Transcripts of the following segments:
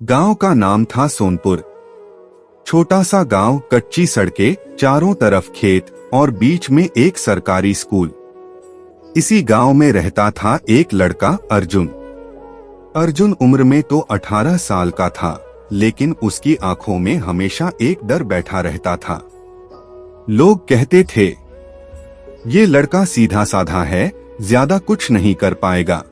गांव का नाम था सोनपुर। छोटा सा गांव, कच्ची सड़कें, चारों तरफ खेत और बीच में एक सरकारी स्कूल। इसी गांव में रहता था एक लड़का, अर्जुन। अर्जुन उम्र में तो 18 साल का था, लेकिन उसकी आंखों में हमेशा एक डर बैठा रहता था। लोग कहते थे, ये लड़का सीधा साधा है, ज्यादा कुछ नहीं कर पाएगा।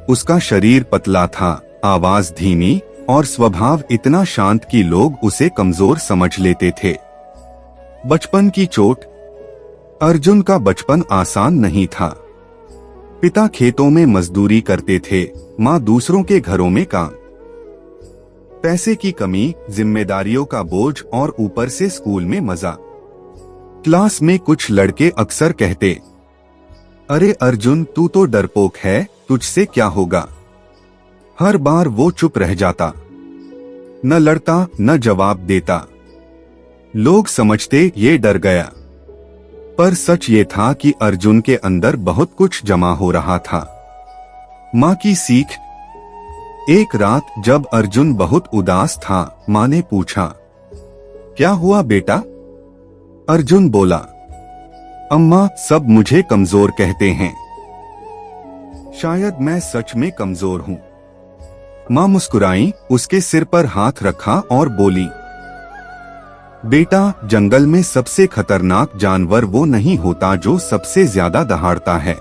उसका शरीर पतला था, आवाज धीमी और स्वभाव इतना शांत कि लोग उसे कमजोर समझ लेते थे। बचपन की चोट। अर्जुन का बचपन आसान नहीं था। पिता खेतों में मजदूरी करते थे, माँ दूसरों के घरों में काम। पैसे की कमी, जिम्मेदारियों का बोझ और ऊपर से स्कूल में मजा। क्लास में कुछ लड़के अक्सर कहते, अरे अर्जुन, तू तो डरपोक है, तुझसे क्या होगा। हर बार वो चुप रह जाता, न लड़ता न जवाब देता। लोग समझते ये डर गया, पर सच ये था कि अर्जुन के अंदर बहुत कुछ जमा हो रहा था। माँ की सीख। एक रात जब अर्जुन बहुत उदास था, माँ ने पूछा, क्या हुआ बेटा। अर्जुन बोला, अम्मा, सब मुझे कमजोर कहते हैं। शायद मैं सच में कमजोर हूँ। माँ मुस्कुराई, उसके सिर पर हाथ रखा और बोली, बेटा, जंगल में सबसे खतरनाक जानवर वो नहीं होता जो सबसे ज्यादा दहाड़ता है,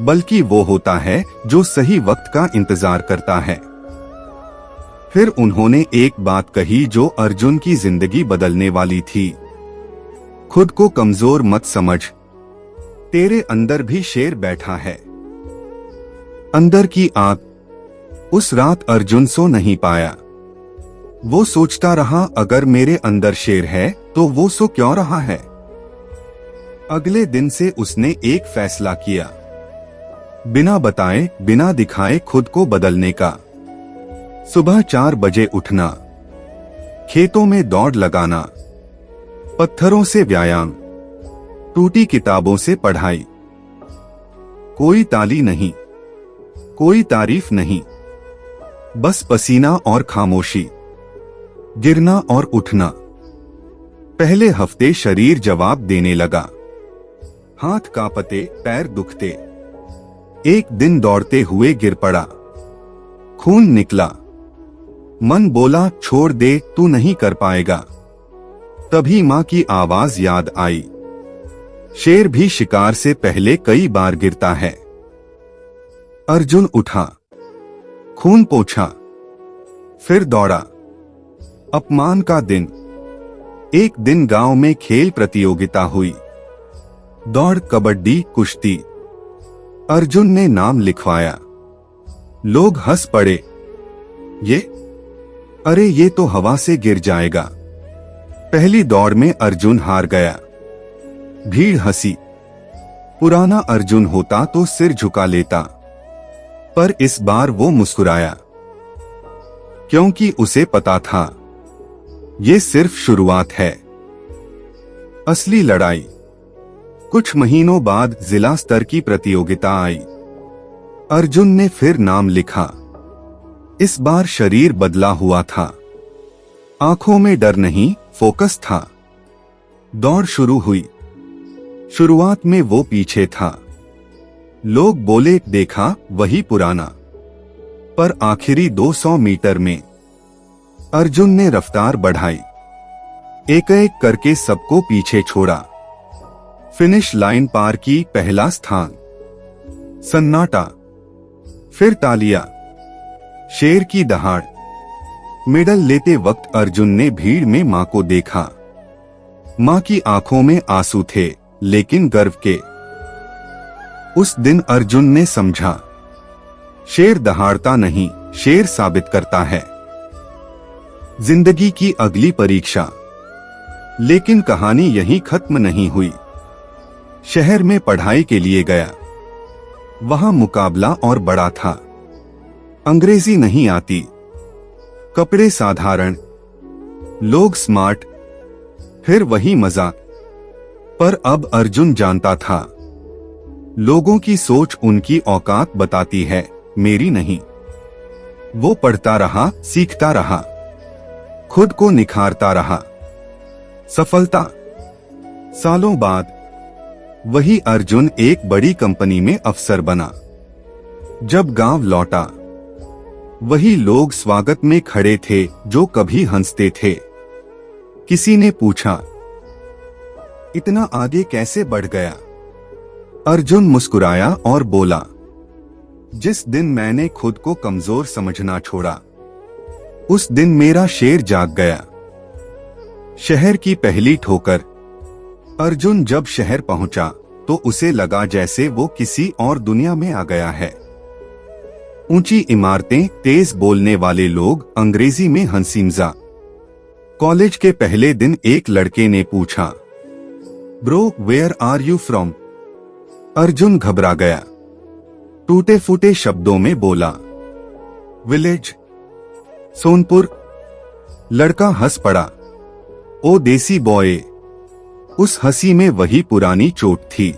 बल्कि वो होता है जो सही वक्त का इंतजार करता है। फिर उन्होंने एक बात कही जो अर्जुन की जिंदगी बदलने वाली थी, खुद को कमजोर मत समझ, तेरे अंदर भी शेर बैठा है। अंदर की आग। उस रात अर्जुन सो नहीं पाया। वो सोचता रहा, अगर मेरे अंदर शेर है तो वो सो क्यों रहा है। अगले दिन से उसने एक फैसला किया, बिना बताए बिना दिखाए खुद को बदलने का। सुबह 4 बजे उठना, खेतों में दौड़ लगाना, पत्थरों से व्यायाम, टूटी किताबों से पढ़ाई। कोई ताली नहीं, कोई तारीफ नहीं, बस पसीना और खामोशी, गिरना और उठना। पहले हफ्ते शरीर जवाब देने लगा, हाथ कांपते, पैर दुखते। एक दिन दौड़ते हुए गिर पड़ा, खून निकला। मन बोला, छोड़ दे, तू नहीं कर पाएगा। तभी माँ की आवाज याद आई, शेर भी शिकार से पहले कई बार गिरता है। अर्जुन उठा, खून पोंछा, फिर दौड़ा। अपमान का दिन। एक दिन गांव में खेल प्रतियोगिता हुई, दौड़, कबड्डी, कुश्ती। अर्जुन ने नाम लिखवाया। लोग हंस पड़े, अरे ये तो हवा से गिर जाएगा। पहली दौड़ में अर्जुन हार गया। भीड़ हंसी। पुराना अर्जुन होता तो सिर झुका लेता, पर इस बार वो मुस्कुराया, क्योंकि उसे पता था ये सिर्फ शुरुआत है। असली लड़ाई। कुछ महीनों बाद जिला स्तर की प्रतियोगिता आई। अर्जुन ने फिर नाम लिखा। इस बार शरीर बदला हुआ था, आंखों में डर नहीं, फोकस था। दौड़ शुरू हुई। शुरुआत में वो पीछे था। लोग बोले, देखा, वही पुराना। पर आखिरी 200 मीटर में अर्जुन ने रफ्तार बढ़ाई, एक एक करके सबको पीछे छोड़ा। फिनिश लाइन पार की, पहला स्थान। सन्नाटा, फिर तालियां, शेर की दहाड़। मेडल लेते वक्त अर्जुन ने भीड़ में मां को देखा। मां की आंखों में आंसू थे, लेकिन गर्व के। उस दिन अर्जुन ने समझा, शेर दहाड़ता नहीं, शेर साबित करता है। जिंदगी की अगली परीक्षा। लेकिन कहानी यहीं खत्म नहीं हुई। शहर में पढ़ाई के लिए गया। वहां मुकाबला और बड़ा था। अंग्रेजी नहीं आती, कपड़े साधारण, लोग स्मार्ट। फिर वही मजाक। पर अब अर्जुन जानता था, लोगों की सोच उनकी औकात बताती है, मेरी नहीं। वो पढ़ता रहा, सीखता रहा, खुद को निखारता रहा। सफलता। सालों बाद वही अर्जुन एक बड़ी कंपनी में अफसर बना। जब गांव लौटा, वही लोग स्वागत में खड़े थे जो कभी हंसते थे। किसी ने पूछा, इतना आगे कैसे बढ़ गया? अर्जुन मुस्कुराया और बोला, जिस दिन मैंने खुद को कमजोर समझना छोड़ा, उस दिन मेरा शेर जाग गया। शहर की पहली ठोकर। अर्जुन जब शहर पहुंचा तो उसे लगा जैसे वो किसी और दुनिया में आ गया है। ऊंची इमारतें, तेज बोलने वाले लोग, अंग्रेजी में हंसी मजाक। कॉलेज के पहले दिन एक लड़के ने पूछा, bro where are you from? Arjun घबरा गया, टूटे फूटे शब्दों में बोला, विलेज, सोनपुर। लड़का हंस पड़ा, ओ देसी बॉय। उस हंसी में वही पुरानी चोट थी,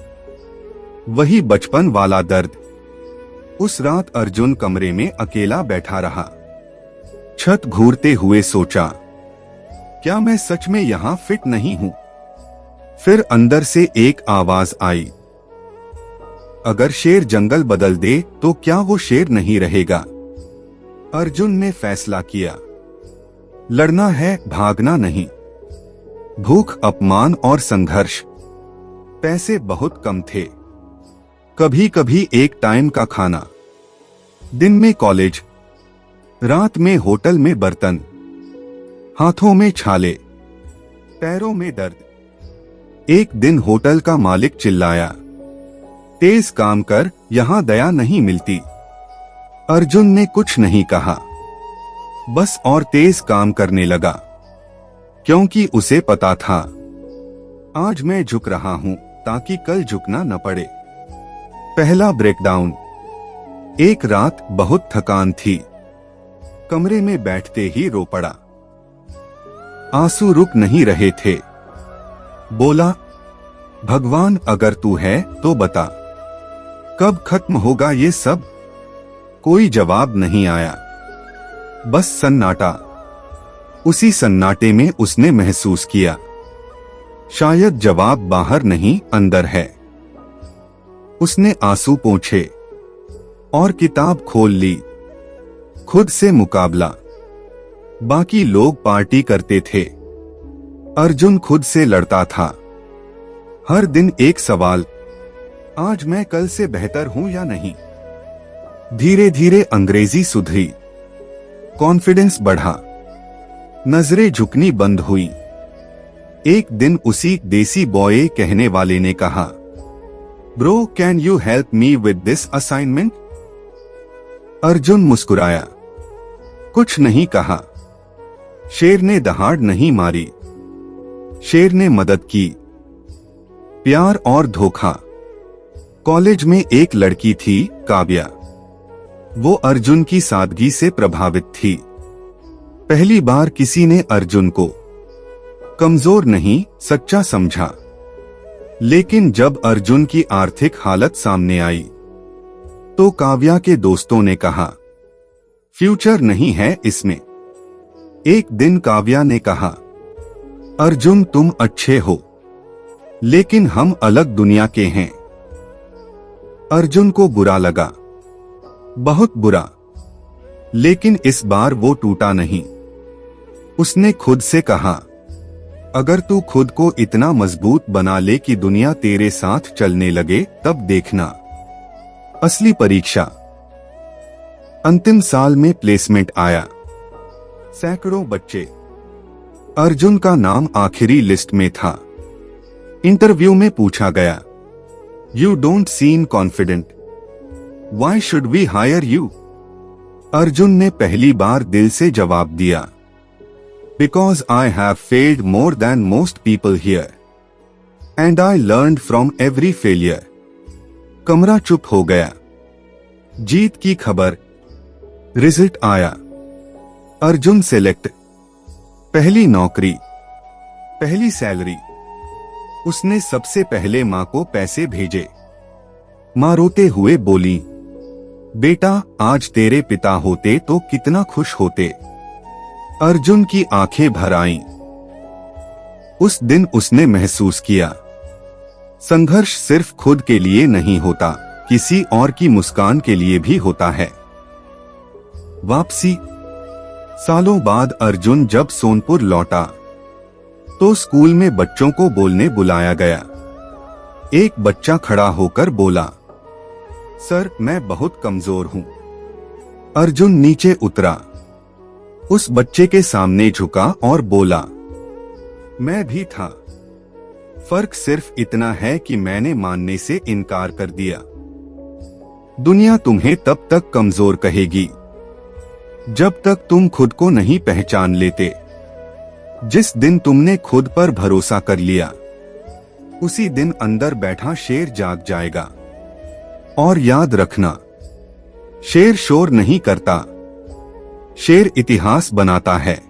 वही बचपन वाला दर्द। उस रात अर्जुन कमरे में अकेला बैठा रहा। छत घूरते हुए सोचा, क्या मैं सच में यहां फिट नहीं हूं? फिर अंदर से एक आवाज आई, अगर शेर जंगल बदल दे तो क्या वो शेर नहीं रहेगा? अर्जुन ने फैसला किया, लड़ना है, भागना नहीं। भूख, अपमान और संघर्ष। पैसे बहुत कम थे, कभी कभी एक टाइम का खाना, दिन में कॉलेज, रात में होटल में बर्तन, हाथों में छाले, पैरों में दर्द। एक दिन होटल का मालिक चिल्लाया, तेज काम कर, यहां दया नहीं मिलती। अर्जुन ने कुछ नहीं कहा, बस और तेज काम करने लगा, क्योंकि उसे पता था, आज मैं झुक रहा हूं ताकि कल झुकना न पड़े। पहला ब्रेकडाउन। एक रात बहुत थकान थी, कमरे में बैठते ही रो पड़ा। आंसू रुक नहीं रहे थे। बोला, भगवान अगर तू है तो बता, कब खत्म होगा ये सब? कोई जवाब नहीं आया, बस सन्नाटा। उसी सन्नाटे में उसने महसूस किया, शायद जवाब बाहर नहीं अंदर है। उसने आंसू पोंछे और किताब खोल ली। खुद से मुकाबला। बाकी लोग पार्टी करते थे, अर्जुन खुद से लड़ता था। हर दिन एक सवाल, आज मैं कल से बेहतर हूं या नहीं? धीरे धीरे अंग्रेजी सुधरी, कॉन्फिडेंस बढ़ा, नजरें झुकनी बंद हुई। एक दिन उसी देसी बॉय कहने वाले ने कहा, bro can you help me with this assignment? Arjun मुस्कुराया, कुछ नहीं कहा। शेर ने दहाड़ नहीं मारी, शेर ने मदद की। प्यार और धोखा। कॉलेज में एक लड़की थी, काव्या। वो अर्जुन की सादगी से प्रभावित थी। पहली बार किसी ने अर्जुन को कमजोर नहीं, सच्चा समझा। लेकिन जब अर्जुन की आर्थिक हालत सामने आई तो काव्या के दोस्तों ने कहा, फ्यूचर नहीं है इसमें। एक दिन काव्या ने कहा, अर्जुन तुम अच्छे हो, लेकिन हम अलग दुनिया के हैं। अर्जुन को बुरा लगा, बहुत बुरा। लेकिन इस बार वो टूटा नहीं। उसने खुद से कहा, अगर तू खुद को इतना मजबूत बना ले कि दुनिया तेरे साथ चलने लगे, तब देखना। असली परीक्षा। अंतिम साल में प्लेसमेंट आया। सैकड़ों बच्चे। अर्जुन का नाम आखिरी लिस्ट में था। इंटरव्यू में पूछा गया, you don't seem confident, why should we hire you? Arjun ने पहली बार दिल से जवाब दिया, because I have failed more than most people here and I learned from every failure. कमरा चुप हो गया। जीत की खबर। रिजल्ट आया। अर्जुन सेलेक्ट। पहली नौकरी, पहली सैलरी। उसने सबसे पहले मां को पैसे भेजे। मां रोते हुए बोली, बेटा, आज तेरे पिता होते तो कितना खुश होते। अर्जुन की आंखें भर आईं। उस दिन उसने महसूस किया, संघर्ष सिर्फ खुद के लिए नहीं होता, किसी और की मुस्कान के लिए भी होता है। वापसी। सालों बाद अर्जुन जब सोनपुर लौटा तो स्कूल में बच्चों को बोलने बुलाया गया। एक बच्चा खड़ा होकर बोला, सर, मैं बहुत कमजोर हूं। अर्जुन नीचे उतरा, उस बच्चे के सामने झुका और बोला, मैं भी था। फर्क सिर्फ इतना है कि मैंने मानने से इनकार कर दिया। दुनिया तुम्हें तब तक कमजोर कहेगी जब तक तुम खुद को नहीं पहचान लेते। जिस दिन तुमने खुद पर भरोसा कर लिया, उसी दिन अंदर बैठा शेर जाग जाएगा। और याद रखना, शेर शोर नहीं करता, शेर इतिहास बनाता है।